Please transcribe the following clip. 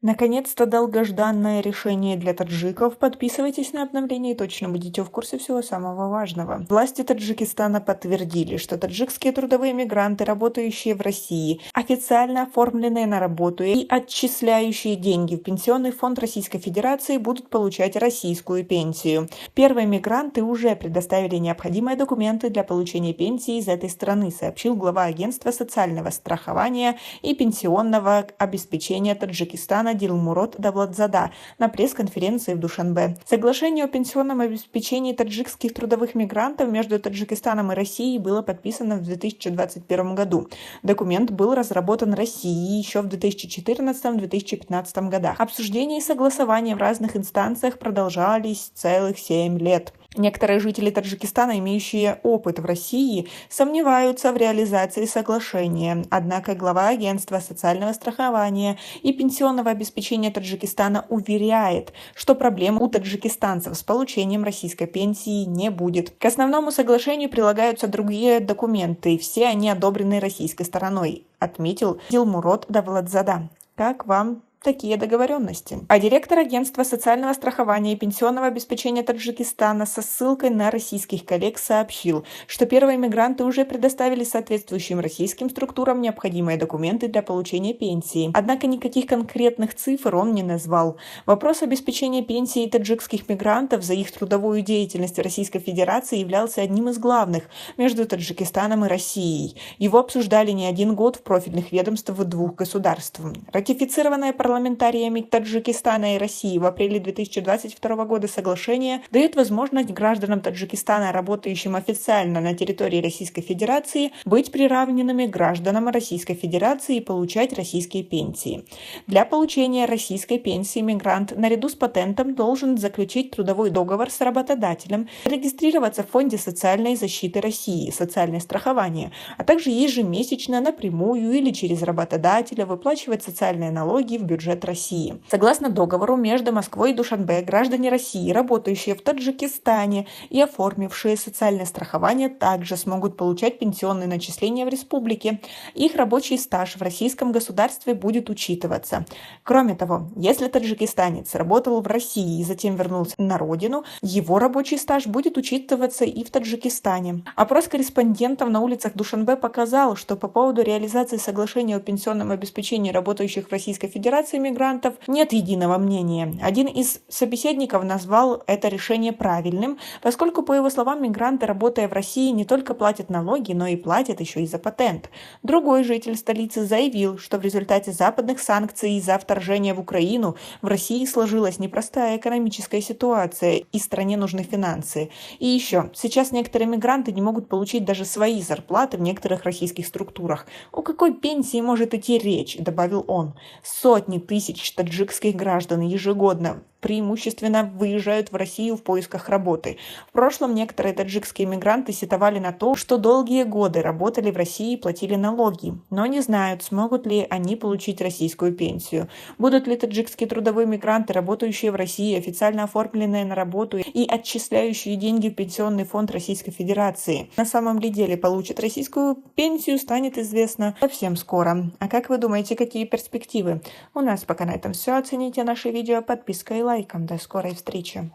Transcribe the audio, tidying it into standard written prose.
Наконец-то долгожданное решение для таджиков. Подписывайтесь на обновления и точно будете в курсе всего самого важного. Власти Таджикистана подтвердили, что таджикские трудовые мигранты, работающие в России, официально оформленные на работу и отчисляющие деньги в Пенсионный фонд Российской Федерации, будут получать российскую пенсию. Первые мигранты уже предоставили необходимые документы для получения пенсии из этой страны, сообщил глава Агентства социального страхования и пенсионного обеспечения Таджикистана Дилмурод Давлатзада на пресс-конференции в Душанбе. Соглашение о пенсионном обеспечении таджикских трудовых мигрантов между Таджикистаном и Россией было подписано в 2021 году. Документ был разработан Россией еще в 2014-2015 годах. Обсуждения и согласования в разных инстанциях продолжались целых 7 лет. Некоторые жители Таджикистана, имеющие опыт в России, сомневаются в реализации соглашения. Однако глава Агентства социального страхования и пенсионного обеспечения Таджикистана уверяет, что проблем у таджикистанцев с получением российской пенсии не будет. К основному соглашению прилагаются другие документы, все они одобрены российской стороной, отметил Дилмурод Давлатзада. Как вам такие договоренности? А директор Агентства социального страхования и пенсионного обеспечения Таджикистана со ссылкой на российских коллег сообщил, что первые мигранты уже предоставили соответствующим российским структурам необходимые документы для получения пенсии. Однако никаких конкретных цифр он не назвал. Вопрос обеспечения пенсии таджикских мигрантов за их трудовую деятельность в Российской Федерации являлся одним из главных между Таджикистаном и Россией. Его обсуждали не один год в профильных ведомствах двух государств. Ратифицированная парламентариями Таджикистана и России в апреле 2022 года соглашение дает возможность гражданам Таджикистана, работающим официально на территории Российской Федерации, быть приравненными к гражданам Российской Федерации и получать российские пенсии. Для получения российской пенсии мигрант наряду с патентом должен заключить трудовой договор с работодателем, регистрироваться в Фонде социальной защиты России, социальное страхование, а также ежемесячно напрямую или через работодателя выплачивать социальные налоги в бюджет России. Согласно договору между Москвой и Душанбе, граждане России, работающие в Таджикистане и оформившие социальное страхование, также смогут получать пенсионные начисления в республике. Их рабочий стаж в российском государстве будет учитываться. Кроме того, если таджикистанец работал в России и затем вернулся на родину, его рабочий стаж будет учитываться и в Таджикистане. Опрос корреспондентов на улицах Душанбе показал, что по поводу реализации соглашения о пенсионном обеспечении работающих в Российской Федерации мигрантов нет единого мнения. Один из собеседников назвал это решение правильным, поскольку, по его словам, мигранты, работая в России, не только платят налоги, но и платят еще и за патент. Другой житель столицы заявил, что в результате западных санкций из-за вторжения в Украину в России сложилась непростая экономическая ситуация, и стране нужны финансы. И еще, сейчас некоторые мигранты не могут получить даже свои зарплаты в некоторых российских структурах. О какой пенсии может идти речь, добавил он. Сотни тысяч таджикских граждан ежегодно преимущественно выезжают в Россию в поисках работы. В прошлом некоторые таджикские мигранты сетовали на то, что долгие годы работали в России и платили налоги, но не знают, смогут ли они получить российскую пенсию. Будут ли таджикские трудовые мигранты, работающие в России, официально оформленные на работу и отчисляющие деньги в Пенсионный фонд Российской Федерации, на самом ли деле получат российскую пенсию, станет известно совсем скоро. А как вы думаете, какие перспективы? У нас пока на этом все. Оцените наше видео подпиской и лайком. До скорой встречи.